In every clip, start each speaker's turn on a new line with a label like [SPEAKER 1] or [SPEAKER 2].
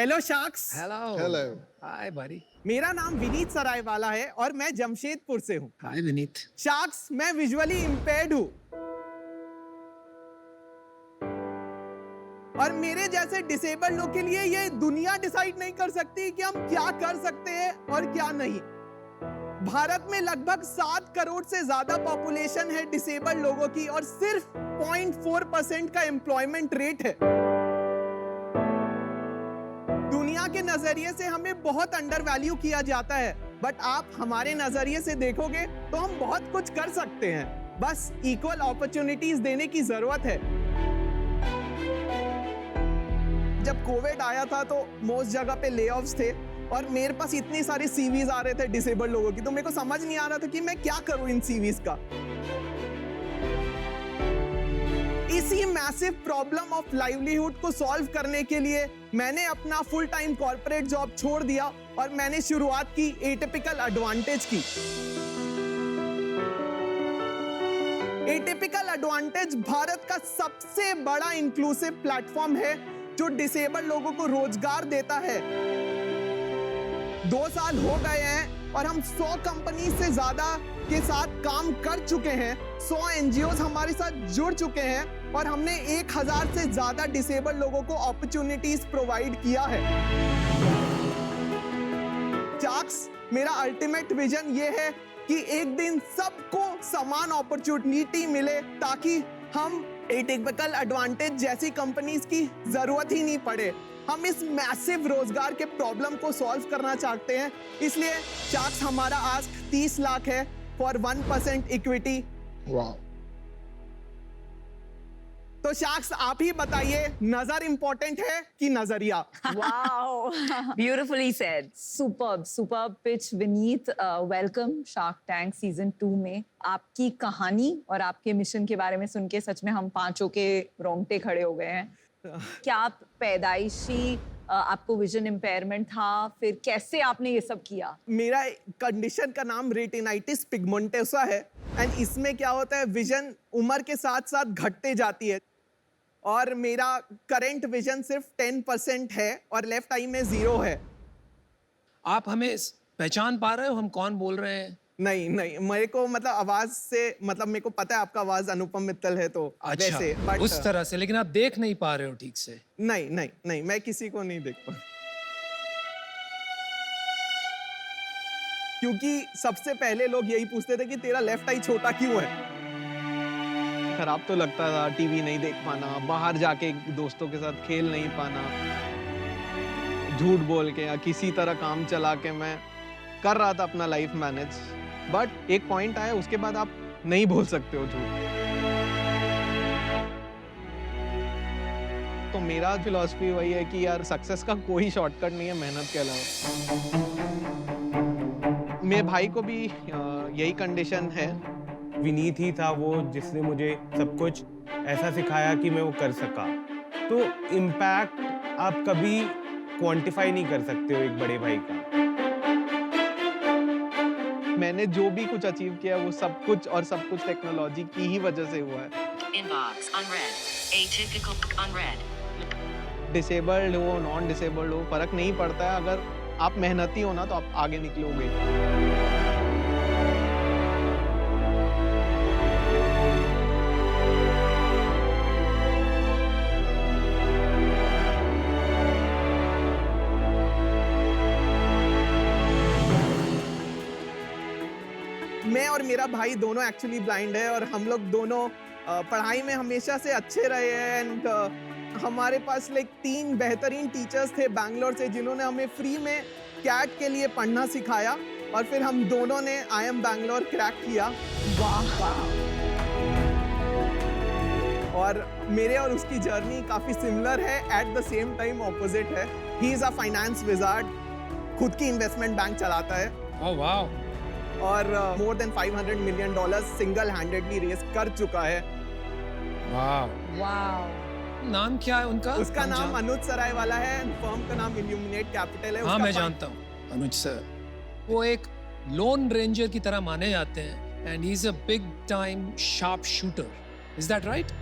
[SPEAKER 1] Hello sharks.
[SPEAKER 2] Hello
[SPEAKER 3] hello.
[SPEAKER 2] Hi buddy।
[SPEAKER 1] मेरा नाम विनीत सरायवाला है और मैं जमशेदपुर से हूँ।
[SPEAKER 2] हाय विनीत।
[SPEAKER 1] शार्क्स, मैं विजुअली इम्पेयर्ड हूँ और मेरे जैसे डिसेबल्ड लोग के लिए ये दुनिया डिसाइड नहीं कर सकती कि हम क्या कर सकते हैं और क्या नहीं। भारत में लगभग 7 करोड़ से ज्यादा पॉपुलेशन है डिसेबल्ड लोगों की और सिर्फ 0.4% का एम्प्लॉयमेंट रेट है। दुनिया के नजरिए से हमें बहुत अंडर वैल्यू किया जाता है, बट आप हमारे नजरिए से देखोगे तो हम बहुत कुछ कर सकते हैं। बस इक्वल अपॉर्चुनिटीज देने की जरूरत है। जब कोविड आया था तो मोस्ट जगह पे लेऑफ्स थे और मेरे पास इतनी सारी सीवीज आ रहे थे डिसेबल्ड लोगों की, तो मेरे को समझ नहीं आ रहा था कि मैं क्या करूं इन सीवीज का। इसी मैसिव प्रॉब्लम ऑफ लाइवलीहुड को सॉल्व करने के लिए मैंने अपना फुल टाइम कॉर्पोरेट जॉब छोड़ दिया और मैंने शुरुआत की एटिपिकल एडवांटेज की। एटिपिकल एडवांटेज भारत का सबसे बड़ा इंक्लूसिव प्लेटफॉर्म है जो डिसेबल्ड लोगों को रोजगार देता है। 2 साल हो गए हैं और हम 100 कंपनी से ज्यादा के साथ काम कर चुके हैं। 100 एनजीओज हमारे साथ जुड़ चुके हैं और हमने 1000 से ज्यादा डिसेबल्ड लोगों को अपॉर्चुनिटीज प्रोवाइड किया है। शार्क्स, मेरा अल्टीमेट विजन ये है कि एक दिन सबको समान अपॉर्चुनिटी मिले ताकि हम एटिपिकल एडवांटेज जैसी कंपनीज की जरूरत ही नहीं पड़े। हम इस मैसिव रोजगार के प्रॉब्लम को सॉल्व करना चाहते हैं, इसलिए शार्क्स हमारा आस्क 30 लाख है फॉर 1% इक्विटी।
[SPEAKER 3] वाह।
[SPEAKER 1] तो शार्क्स आप ही बताइए, नजर इंपॉर्टेंट है कि नजरिया?
[SPEAKER 4] Wow, beautifully said. Superb pitch, Vineet. Welcome Shark Tank Season 2 में आपकी कहानी और आपके मिशन के बारे में सुन के सच में हम पांचों के रोंगटे खड़े हो गए हैं। क्या आप पैदाइशी आपको विजन इम्पेयरमेंट था, फिर कैसे आपने ये सब किया?
[SPEAKER 1] मेरा कंडीशन का नाम रेटिनाइटिस पिगमेंटोसा है एंड इसमें क्या होता है, विजन उम्र के साथ साथ घटते जाती है और मेरा करंट विजन सिर्फ 10% है और लेफ्ट आई में 0 है।
[SPEAKER 2] आप हमें पहचान पा रहे हो हम कौन बोल रहे हैं?
[SPEAKER 1] नहीं, मेरे को मतलब आवाज से मतलब मेरे को पता है आपका आवाज अनुपम मित्तल है, तो
[SPEAKER 2] अच्छा,
[SPEAKER 1] वैसे बट
[SPEAKER 2] उस तरह से, लेकिन आप देख नहीं पा रहे हो ठीक से।
[SPEAKER 1] नहीं, मैं किसी को नहीं देख पा, क्योंकि सबसे पहले लोग यही पूछते थे कि तेरा लेफ्ट आई छोटा क्यों है। खराब तो लगता था, टीवी नहीं देख पाना, बाहर जाके दोस्तों के साथ खेल नहीं पाना, झूठ बोल के या किसी तरह काम चला के मैं कर रहा था अपना लाइफ मैनेज। बट एक पॉइंट आया, उसके बाद आप नहीं बोल सकते हो झूठ। तो मेरा फिलॉसफी वही है कि यार सक्सेस का कोई शॉर्टकट नहीं है मेहनत के अलावा। मेरे भाई को भी यही कंडीशन है।
[SPEAKER 5] विनीत ही था वो जिसने मुझे सब कुछ ऐसा सिखाया कि मैं वो कर सका। तो इम्पैक्ट आप कभी क्वांटिफाई नहीं कर सकते हो एक बड़े भाई का।
[SPEAKER 1] मैंने जो भी कुछ अचीव किया वो सब कुछ टेक्नोलॉजी की ही वजह से हुआ है।
[SPEAKER 6] Inbox unread. Atypical unread.
[SPEAKER 1] Disabled हो नॉन डिसेबल्ड हो फर्क नहीं पड़ता है, अगर आप मेहनती हो ना तो आप आगे निकलोगे। मैं और मेरा भाई दोनों एक्चुअली ब्लाइंड है और हम लोग दोनों पढ़ाई में हमेशा से अच्छे रहे हैं एंड हमारे पास लाइक 3 बेहतरीन टीचर्स थे बैंगलोर से जिन्होंने हमें फ्री में कैट के लिए पढ़ना सिखाया और फिर हम दोनों ने IIM बैंगलोर क्रैक किया। वाह। और मेरे और उसकी जर्नी काफ़ी सिमिलर है, at the same time opposite है। He is a finance wizard, खुद की इन्वेस्टमेंट बैंक चलाता है।
[SPEAKER 2] ओह वाह।
[SPEAKER 1] और more than $500 million single handedly raise कर चुका है।
[SPEAKER 4] वाह।
[SPEAKER 2] नाम क्या है उनका?
[SPEAKER 1] उसका नाम अनुज सरायवाला है, फर्म का नाम इल्यूमिनेट कैपिटल है।
[SPEAKER 2] हाँ मैं जानता हूँ अनुज सर। वो एक लोन रेंजर की तरह माने जाते हैं and he is a big time sharp shooter. Is that right?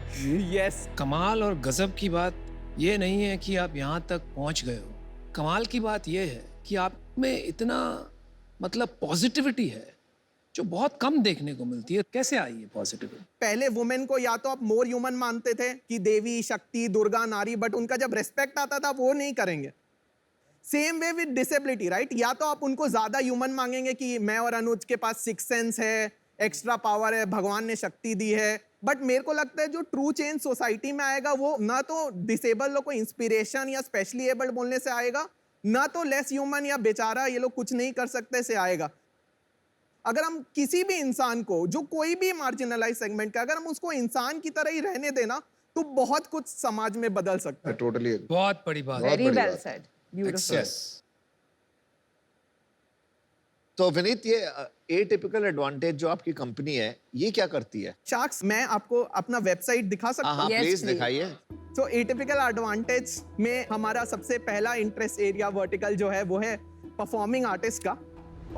[SPEAKER 1] Yes.
[SPEAKER 2] कमाल और गजब की बात ये नहीं है कि आप यहाँ तक पहुँच गए हो, कमाल की बात यह है कि आप में इतना मतलब पॉजिटिविटी है जो बहुत कम देखने को मिलती है। कैसे आई है पॉजिटिविटी?
[SPEAKER 1] पहले वुमेन को या तो आप मोर ह्यूमन मानते थे कि देवी, शक्ति, दुर्गा, नारी, बट उनका जब रेस्पेक्ट आता था वो नहीं करेंगे। Same way with disability, right? या तो आप उनको ज्यादा ह्यूमन मांगेंगे कि मैं और अनुज के पास सिक्स सेंस है, एक्स्ट्रा पावर है, भगवान ने शक्ति दी है, बट मेरे को लगता है जो ट्रू चेंज सोसाइटी में आएगा वो ना तो डिसेबल लोग को इंस्पिरेशन या स्पेशली एबल्ड बोलने से आएगा, ना तो लेस ह्यूमन या बेचारा ये लोग कुछ नहीं कर सकते से आएगा। अगर हम किसी भी इंसान को, जो कोई भी मार्जिनलाइज सेगमेंट का, अगर हम उसको इंसान की तरह ही रहने देना तो बहुत कुछ समाज में बदल सकता है।
[SPEAKER 3] टोटली
[SPEAKER 2] बहुत बड़ी बात है।
[SPEAKER 4] वेरी
[SPEAKER 3] बड़ी
[SPEAKER 4] वेल
[SPEAKER 3] बात।
[SPEAKER 4] Said, beautiful.
[SPEAKER 3] यस। तो विनीत, ये एटिपिकल एडवांटेज जो आपकी कंपनी है ये क्या करती है?
[SPEAKER 1] शार्क्स, मैं आपको अपना वेबसाइट दिखा सकता
[SPEAKER 3] हाँ
[SPEAKER 1] हूँ?
[SPEAKER 4] Yes,
[SPEAKER 3] please
[SPEAKER 4] please.
[SPEAKER 3] दिखाइए।
[SPEAKER 1] तो एटिपिकल एडवांटेज में हमारा सबसे पहला इंटरेस्ट एरिया वर्टिकल जो है वो है परफॉर्मिंग आर्टिस्ट का,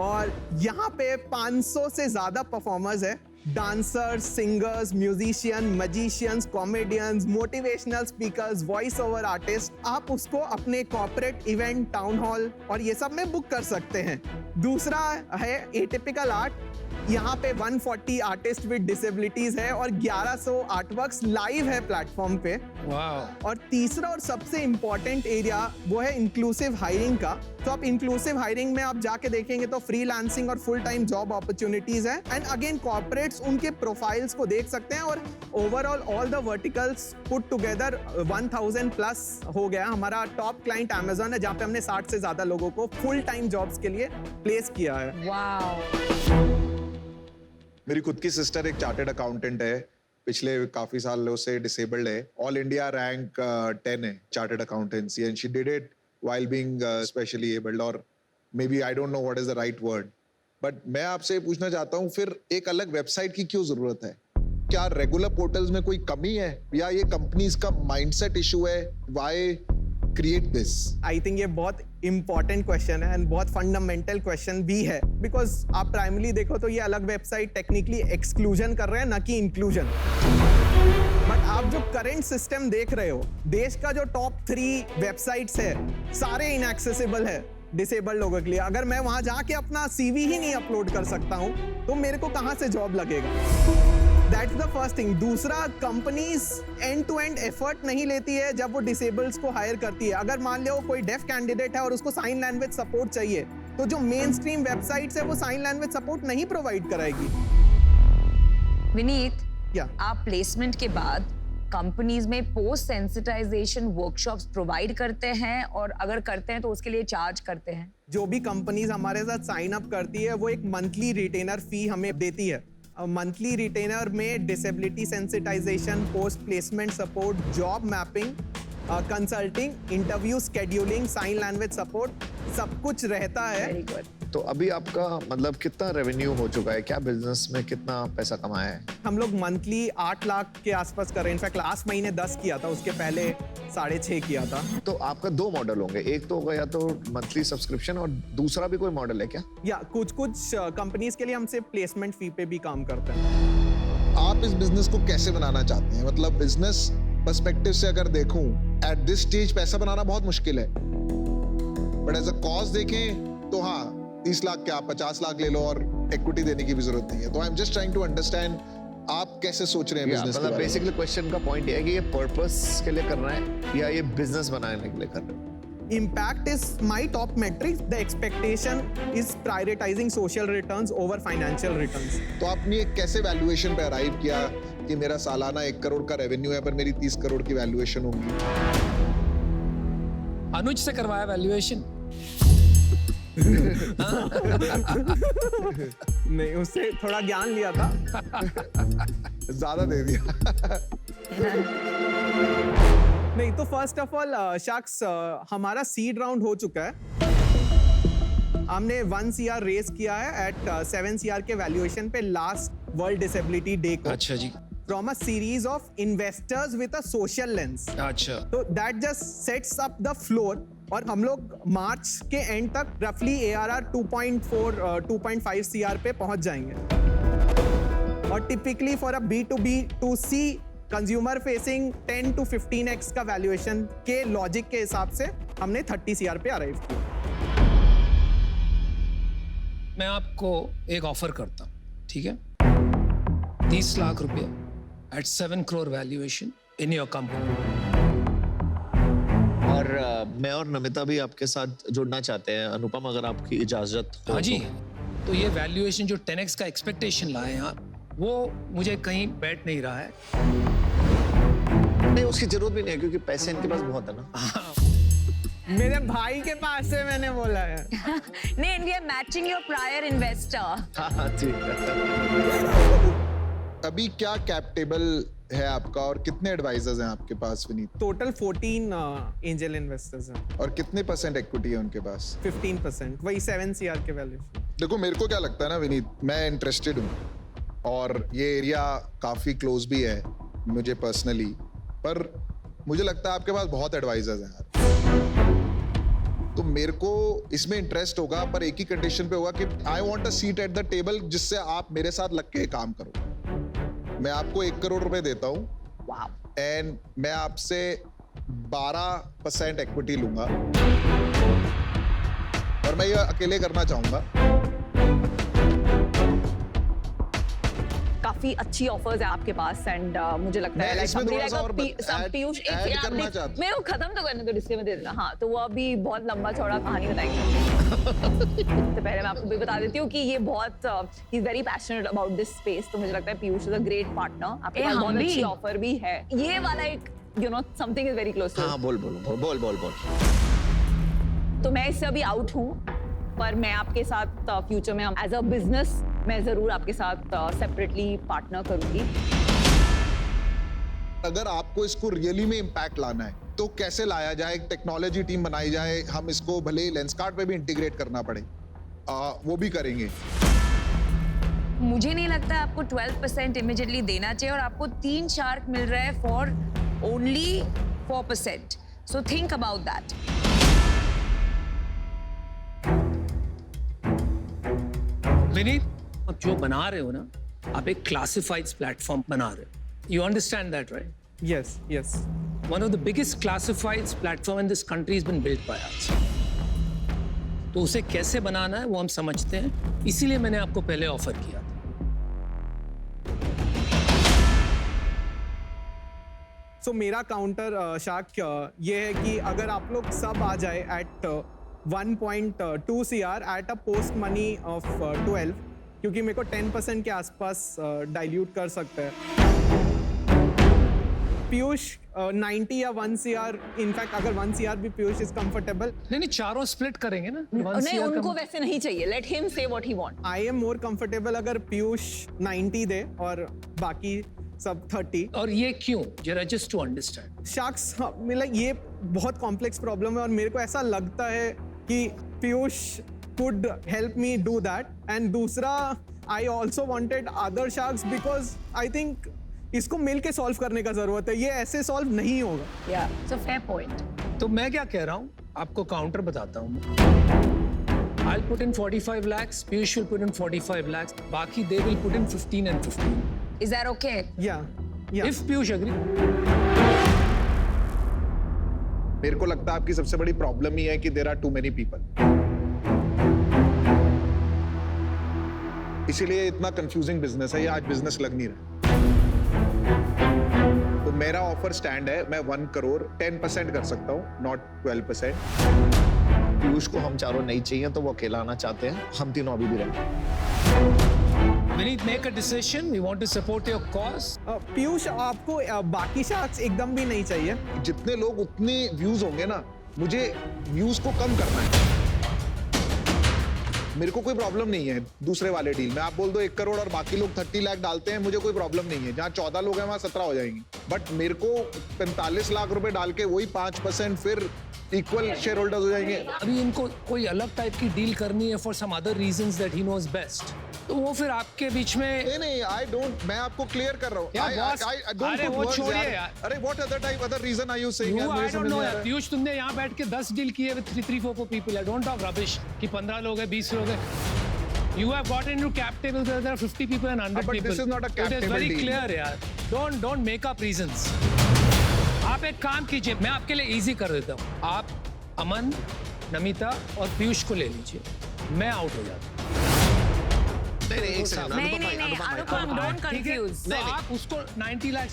[SPEAKER 1] और यहाँ पे 500 से ज्यादा परफॉर्मर्स है। Dancers, singers, musician, magicians, comedians, motivational speakers, voice over artist. आप उसको अपने कॉर्पोरेट इवेंट, टाउन हॉल और ये सब में बुक कर सकते हैं। दूसरा है एटिपिकल आर्ट। यहाँ पे 140 आर्टिस्ट विद डिसेबिलिटीज है और 1100 आर्टवर्क्स लाइव है प्लेटफॉर्म पे।
[SPEAKER 2] वाह।
[SPEAKER 1] और तीसरा और सबसे इंपॉर्टेंट एरिया वो है इंक्लूसिव हायरिंग का। तो आप इंक्लूसिव हायरिंग में आप जाके देखेंगे तो फ्रीलांसिंग और फुल टाइम जॉब अपॉर्चुनिटीज है। एंड अगेन कॉर्पोरेट्स उनके प्रोफाइल्स को देख सकते हैं, और overall all the verticals put together 1000 plus हो गया। हमारा टॉप क्लाइंट Amazon है, जहाँ पे हमने 60 से ज्यादा लोगों को फुल टाइम जॉब्स के लिए प्लेस किया है।
[SPEAKER 4] वाओ।
[SPEAKER 3] मेरी खुद की सिस्टर एक चार्टर्ड अकाउंटेंट है, पिछले काफी सालों से डिसेबल्ड है। ऑल इंडिया रैंक 10 है chartered accountancy, and she did it while being specially abled, और maybe I don't know what is the right word, but मैं आपसे पूछना चाहता हूँ फिर एक अलग वेबसाइट की क्यों जरूरत है? क्या रेगुलर पोर्टल्स में कोई कमी है या ये कंपनीज का माइंडसेट इशू है? Why create this?
[SPEAKER 1] I think ये बहुत इंपॉर्टेंट क्वेश्चन है एंड बहुत फंडामेंटल क्वेश्चन भी है, बिकॉज आप प्राइमरी देखो तो ये अलग वेबसाइट टेक्निकली एक्सक्लूजन कर रहे हैं, ना कि इंक्लूजन। बट आप जो करंट सिस्टम देख रहे हो, देश का जो टॉप 3 वेबसाइट्स है सारे इनएक्सेसिबल है डिसेबल्ड लोगों के लिए। अगर मैं वहां जाके अपना CV ही नहीं अपलोड कर सकता हूं तो मेरे को कहां से जॉब लगेगा? That's the first thing. दूसरा, companies end to end effort नहीं लेती है जब वो डिसेबल्स को हायर करती है। अगर मान लो कोई डेफ कैंडिडेट है और उसको साइन लैंग्वेज सपोर्ट चाहिए, तो जो मेन स्ट्रीम वेबसाइट्स है वो साइन लैंग्वेज सपोर्ट नहीं प्रोवाइड कराएगी।
[SPEAKER 4] विनीत,
[SPEAKER 1] या
[SPEAKER 4] आप प्लेसमेंट के बाद कंपनीज में पोस्ट सेंसिटाइजेशन वर्कशॉप्स प्रोवाइड करते हैं, और अगर करते हैं तो उसके लिए चार्ज करते हैं?
[SPEAKER 1] जो भी कंपनीज हमारे साथ साइन अप करती है वो एक मंथली रिटेनर फी हमें देती है। मंथली रिटेनर में disability sensitization, post placement support, job mapping, consulting, interview scheduling, sign language support, सब कुछ रहता है।
[SPEAKER 4] Very good.
[SPEAKER 3] तो अभी आपका मतलब कितना रेवेन्यू हो चुका है? क्या बिजनेस में कितना पैसा कमाया है?
[SPEAKER 1] हम लोग मंथली 8 लाख के आसपास कर रहे हैं। इनफैक्ट लास्ट महीने 10 किया था, उसके पहले 6.5 किया था।
[SPEAKER 3] तो आपका 2 मॉडल होंगे, एक तो होगा या तो मंथली सब्सक्रिप्शन, और दूसरा भी कोई मॉडल है क्या?
[SPEAKER 1] या कुछ कंपनीज के लिए हमसे प्लेसमेंट फी पे भी काम करते हैं।
[SPEAKER 3] आप इस बिजनेस को कैसे बनाना चाहते हैं? मतलब बिजनेस पर्सपेक्टिव से अगर देखूं, एट दिस स्टेज पैसा बनाना बहुत मुश्किल है, बट एज अ कॉस्ट देखें तो हाँ, 30 लाख क्या 50 लाख ले लो और इक्विटी देने की भी जरूरत नहीं है। तो I am just trying to understand आप कैसे सोच रहे हैं बिजनेस के बारे में। बेसिकली क्वेश्चन का पॉइंट ये है कि ये पर्पस के लिए कर रहे हैं या ये बिजनेस बनाने के लिए कर रहे हैं?
[SPEAKER 1] Impact is my top metric. The expectation is prioritizing social returns over financial returns.
[SPEAKER 3] तो आपने एक कैसे वैल्यूएशन पे अराइव किया कि मेरा सालाना 1 करोड़ का रेवेन्यू है पर मेरी 30 करोड़ की वैल्यूएशन होगी?
[SPEAKER 2] अनुज से करवाया वैल्यूएशन?
[SPEAKER 1] नहीं, उससे थोड़ा ज्ञान लिया था।
[SPEAKER 3] ज्यादा दे दिया।
[SPEAKER 1] नहीं तो फर्स्ट ऑफ ऑल शख्स, हमारा सीड राउंड हो चुका है। हमने 1 CR रेस किया है एट 7 CR के वैल्यूएशन पे लास्ट वर्ल्ड डिसेबिलिटी डे को,
[SPEAKER 2] अच्छा जी।
[SPEAKER 1] From a series of investors with a social lens.
[SPEAKER 2] अच्छा।
[SPEAKER 1] तो that just sets up the floor. और हम लोग मार्च के एंड तक रफली ARR 2.5 CR पे पहुंच जाएंगे। और typically for a B2B2C consumer facing 10 to 15x का वैल्यूएशन के लॉजिक के हिसाब से हमने 30 CR पे अराइव किया।
[SPEAKER 2] मैं आपको एक ऑफर करता हूँ, ठीक है? 30 लाख रुपए at 7 crore valuation in your company.
[SPEAKER 7] और मैं और नमिता भी आपके साथ जुड़ना चाहते हैं अनुपम, अगर आपकी इजाजत हो।
[SPEAKER 2] हाँ जी,
[SPEAKER 7] तो।
[SPEAKER 2] तो ये वैल्यूएशन जो 10x का एक्सपेक्टेशन लाए हैं आप, वो मुझे कहीं बैठ नहीं रहा है।
[SPEAKER 7] नहीं, उसकी जरूरत भी नहीं है क्योंकि पैसे इनके पास बहुत है ना।
[SPEAKER 1] मेरे भाई के पास से मैंने बोला है।
[SPEAKER 4] नहीं, we are matching your prior investor.
[SPEAKER 7] हाँ ठीक है।
[SPEAKER 3] अभी क्या कैप टेबल है आपका और कितने एडवाइजर्स हैं आपके पास विनीत?
[SPEAKER 1] टोटल 14 एंजल इन्वेस्टर्स हैं
[SPEAKER 3] और कितने % इक्विटी है उनके पास?
[SPEAKER 1] 15%, वही 7 CR के वैल्यूएशन।
[SPEAKER 3] देखो मेरे को क्या लगता है ना विनीत, मैं इंटरेस्टेड हूँ और ये एरिया काफी क्लोज भी है मुझे पर्सनली, पर मुझे लगता है आपके पास बहुत एडवाइजर्स हैं यार, तो मेरे को इसमें इंटरेस्ट होगा, पर एक ही कंडीशन पे होगा कि I want a seat at the table जिससे आप मेरे साथ लग के काम करो। मैं आपको 1 करोड़ रुपए देता हूँ एंड मैं आपसे 12% इक्विटी लूंगा और मैं ये अकेले करना चाहूंगा।
[SPEAKER 4] काफी अच्छी ऑफर्स है आपके पास एंड मुझे लगता है
[SPEAKER 3] मैं इसमें थोड़ा सा और
[SPEAKER 4] पीयूष
[SPEAKER 3] ऐड करना चाहता हूं।
[SPEAKER 4] मेरे को खत्म तो करने दो, डिस्क्लेमर दे देना। हाँ, तो वो अभी बहुत लंबा चौड़ा कहानी बताएंगे। तो पहले मैं आपको भी बता देती हूँ कि ये बहुत he is very passionate about this space, तो मुझे लगता है Piyush is a great partner. आपके पास बहुत अच्छी ऑफर भी है, ये वाला एक something is very close to.
[SPEAKER 7] हाँ बोल।
[SPEAKER 4] तो मैं इससे अभी आउट हूँ, पर मैं आपके साथ फ्यूचर में एज अ बिजनेस मैं जरूर आपके साथ सेपरेटली पार्टनर करूंगी।
[SPEAKER 3] अगर आपको इसको रियली में इम्पैक्ट लाना है तो कैसे लाया जाए? एक टेक्नोलॉजी टीम बनाई जाए, हम इसको भले ही लेंसकार्ट पे भी इंटीग्रेट करना पड़े, वो भी करेंगे।
[SPEAKER 8] मुझे नहीं लगता आपको 12% इमीडिएटली देना चाहिए और आपको 3 शार्क मिल रहा है for only 4%, so think about that.
[SPEAKER 2] Vineet, आप जो बना रहे हो ना, आप एक क्लासिफाइड्स प्लेटफॉर्म बना रहे हो। You understand that, right?
[SPEAKER 1] Yes.
[SPEAKER 2] One of the biggest classifieds platform in this country has been built by us. तो उसे कैसे बनाना है वो हम समझते हैं, इसीलिए मैंने आपको पहले ऑफर किया था।
[SPEAKER 1] सो मेरा काउंटर शार्क ये है कि अगर आप लोग सब आ जाए at 1.2 CR at a post money of 12, क्योंकि मेरे को 10% के आसपास डाइल्यूट कर सकते हैं। पीयूष 90 या 1 CR, इनफैक्ट अगर 1 CR भी पीयूष इज कंफर्टेबल।
[SPEAKER 2] नहीं, चारों स्प्लिट करेंगे ना।
[SPEAKER 4] नहीं, उनको वैसे नहीं चाहिए, लेट हिम से what he want.
[SPEAKER 1] I am more comfortable अगर पीयूष 90 दे और बाकी सब 30।
[SPEAKER 2] और ये क्यों? जरा जस्ट टू अंडरस्टैंड।
[SPEAKER 1] शार्क्स, मतलब ये बहुत कॉम्प्लेक्स प्रॉब्लम है और मेरे को ऐसा लगता है कि Piyush could help me do that. And दूसरा, I also wanted other sharks because I think इसको मिल के सॉल्व करने का जरूरत है, ये ऐसे सॉल्व नहीं होगा।
[SPEAKER 4] Yeah, so fair point.
[SPEAKER 2] तो मैं क्या कह रहा हूँ, आपको काउंटर बताता हूँ। I'll put in 45 lakhs, Piyush will put in 45 lakhs, बाकी they will put in 15 and 15.
[SPEAKER 8] Is that okay?
[SPEAKER 1] Yeah.
[SPEAKER 2] If Piyush agree.
[SPEAKER 3] मेरे को लगता है आपकी सबसे बड़ी प्रॉब्लम ही है कि there are too many people, इसीलिए इतना कंफ्यूजिंग बिजनेस है, ये आज बिजनेस लग नहीं रहा। तो मेरा ऑफर स्टैंड है, मैं 1 करोड़ 10% कर सकता हूँ, नॉट 12%।
[SPEAKER 7] पीयूष को हम चारों नहीं चाहिए तो वो अकेला आना चाहते हैं, हम तीनों अभी भी रहेंगे।
[SPEAKER 2] We need to make a decision. We want to support your cause.
[SPEAKER 1] Piyush, आपको बाकी शार्क्स एकदम भी नहीं चाहिए।
[SPEAKER 3] जितने लोग उतने व्यूज होंगे ना, मुझे व्यूज को कम करना है। मेरे को कोई प्रॉब्लम नहीं है दूसरे वाले डील में, आप बोल दो 1 करोड़ और बाकी लोग 30 लाख डालते हैं, मुझे कोई प्रॉब्लम नहीं है। जहाँ 14 लोग हैं वहां 17 हो जाएंगे, बट मेरे को 45 लाख रुपए डाल के वही 5% फिर इक्वल शेयर होल्डर्स हो जाएंगे।
[SPEAKER 2] अभी इनको कोई अलग टाइप की डील करनी है for some other reasons that he knows best, तो वो फिर आपके बीच में
[SPEAKER 3] नहीं, आई डोंट, मैं आपको क्लियर कर रहा हूँ।
[SPEAKER 2] अरे वो छोड़िए यार।
[SPEAKER 3] अरे what other reason are you saying?
[SPEAKER 2] I don't know यार। पीयूष, तुमने यहाँ बैठ के 10 डील किए with 3-4 people. I don't talk rubbish कि 15 लोग हैं, 20 लोग हैं। You have got into cap table, there are 50 people and 100
[SPEAKER 3] But
[SPEAKER 2] people.
[SPEAKER 3] this is not a cap
[SPEAKER 2] It is
[SPEAKER 3] table
[SPEAKER 2] very
[SPEAKER 3] deal.
[SPEAKER 2] clear, yaar. Don't make up reasons. आप एक काम कीजिए, मैं आपके लिए इजी कर देता हूँ. आप अमन, नमिता और पीयूष को ले लीजिए. मैं आउट हो जाता हूँ.
[SPEAKER 7] नहीं एक सेकंड
[SPEAKER 8] नहीं, अनुपम, don't
[SPEAKER 2] ठीक है?
[SPEAKER 8] confuse.
[SPEAKER 2] तो आप उसको 90 लाख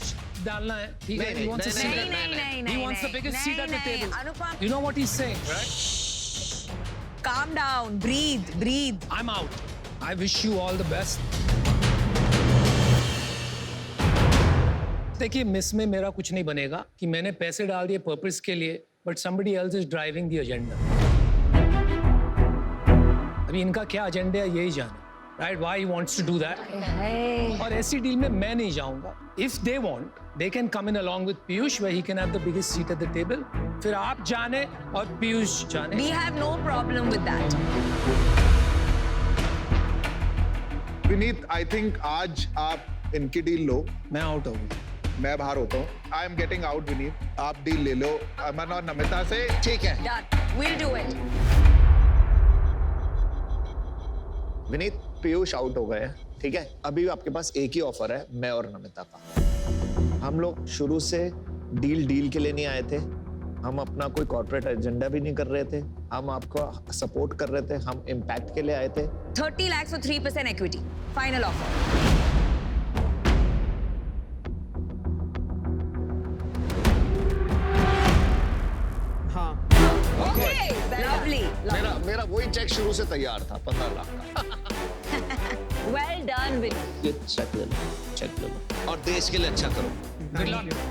[SPEAKER 2] डालना है. ठीक है?
[SPEAKER 7] नहीं,
[SPEAKER 2] He wants a
[SPEAKER 7] नहीं,
[SPEAKER 2] seat.
[SPEAKER 8] नहीं,
[SPEAKER 2] He wants the biggest seat at the table.
[SPEAKER 8] Anupam,
[SPEAKER 2] You know what he's saying, right?
[SPEAKER 8] calm down, breathe.
[SPEAKER 2] I'm out. I wish you all the best. देखिए मिस में मेरा कुछ नहीं बनेगा कि मैंने पैसे डाल दिए पर्पस के लिए, but somebody else is driving the agenda. अभी इनका क्या एजेंडा है यही जाने. Right? Why he wants to do that? और ऐसी डील में मैं नहीं जाऊंगा. If they want, they can come in along with Piyush, where he can have the biggest seat at the table. फिर आप जाने और पीयूष जाने.
[SPEAKER 8] We have no problem with that.
[SPEAKER 3] Vineet, I think आज आप इनकी डील लो,
[SPEAKER 2] मैं आउट हो गया.
[SPEAKER 3] मैं बाहर होता हूँ. I am getting out Vineet. आप डील ले लो अमन और नमिता से.
[SPEAKER 7] ठीक है
[SPEAKER 8] Done. We'll do it.
[SPEAKER 7] Vineet, Piyush out हो गए हैं, ठीक है. अभी आपके पास एक ही ऑफर है, मैं और नमिता का. हम लोग शुरू से डील के लिए नहीं आए थे. हम अपना कोई कॉर्पोरेट एजेंडा भी नहीं कर रहे थे. हम आपको सपोर्ट कर रहे थे. हम इम्पैक्ट के लिए आए थे.
[SPEAKER 8] 30 lakhs for 3% equity. Final offer.
[SPEAKER 1] हाँ.
[SPEAKER 8] Okay. Lovely.
[SPEAKER 7] मेरा वही चेक शुरू से तैयार था, 15 लाख का.
[SPEAKER 8] Well done, Vinny.
[SPEAKER 7] ये चेक ले लो और देश के लिए अच्छा करो.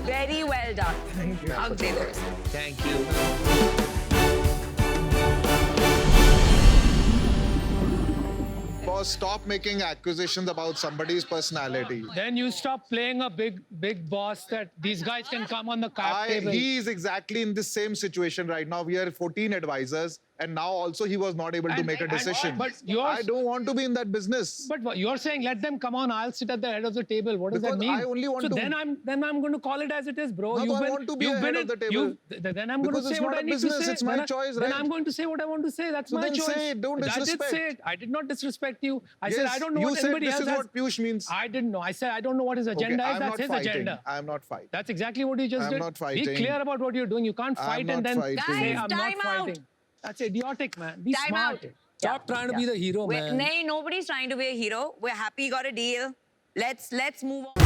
[SPEAKER 8] Very well done. Hug दे दो.
[SPEAKER 7] Thank you.
[SPEAKER 3] Boss, stop making accusations about somebody's personality.
[SPEAKER 2] Then you stop playing a big boss that these guys can come on the cap table.
[SPEAKER 3] He is exactly in the same situation right now. We are 14 advisors, and now also he was not able to make a decision.
[SPEAKER 2] But yours-
[SPEAKER 3] I don't want to be in that business.
[SPEAKER 2] But what you're saying, let them come on. I'll sit at the head of the table. What does that
[SPEAKER 3] Because
[SPEAKER 2] mean?
[SPEAKER 3] I only want
[SPEAKER 2] so
[SPEAKER 3] to-
[SPEAKER 2] then I'm going to call it as it is, bro.
[SPEAKER 3] No, I want to be
[SPEAKER 2] you've
[SPEAKER 3] ahead
[SPEAKER 2] been
[SPEAKER 3] of the
[SPEAKER 2] in-
[SPEAKER 3] table.
[SPEAKER 2] then I'm going
[SPEAKER 3] Because
[SPEAKER 2] to say
[SPEAKER 3] it's
[SPEAKER 2] what
[SPEAKER 3] not
[SPEAKER 2] I
[SPEAKER 3] a
[SPEAKER 2] need
[SPEAKER 3] business,
[SPEAKER 2] to say.
[SPEAKER 3] it's my choice,
[SPEAKER 2] Then
[SPEAKER 3] right?
[SPEAKER 2] I'm going to say what I want to say. That's
[SPEAKER 3] So
[SPEAKER 2] my
[SPEAKER 3] then
[SPEAKER 2] choice.
[SPEAKER 3] say it, don't
[SPEAKER 2] I did
[SPEAKER 3] disrespect.
[SPEAKER 2] say it. I did not disrespect you. I said
[SPEAKER 3] Yes,
[SPEAKER 2] I don't know
[SPEAKER 3] you
[SPEAKER 2] what
[SPEAKER 3] said
[SPEAKER 2] anybody
[SPEAKER 3] this
[SPEAKER 2] else
[SPEAKER 3] is
[SPEAKER 2] has.
[SPEAKER 3] what Piyush means.
[SPEAKER 2] I didn't know. I said I don't know what his agenda is.
[SPEAKER 3] I'm
[SPEAKER 2] That's
[SPEAKER 3] not
[SPEAKER 2] his
[SPEAKER 3] fighting.
[SPEAKER 2] agenda.
[SPEAKER 3] I'm not fighting.
[SPEAKER 2] That's exactly what you just
[SPEAKER 3] I'm
[SPEAKER 2] did.
[SPEAKER 3] not
[SPEAKER 2] Be
[SPEAKER 3] fighting.
[SPEAKER 2] clear about what you're doing. You can't
[SPEAKER 3] I'm
[SPEAKER 2] fight
[SPEAKER 3] not
[SPEAKER 2] and then
[SPEAKER 3] fighting.
[SPEAKER 2] say
[SPEAKER 8] Guys,
[SPEAKER 2] I'm not
[SPEAKER 8] time out.
[SPEAKER 2] fighting. That's idiotic, man. Be
[SPEAKER 8] Time
[SPEAKER 2] smart.
[SPEAKER 8] out.
[SPEAKER 2] Stop trying to be the hero, man.
[SPEAKER 8] Nay, nobody's trying to be a hero. We're happy you got a deal. Let's move on.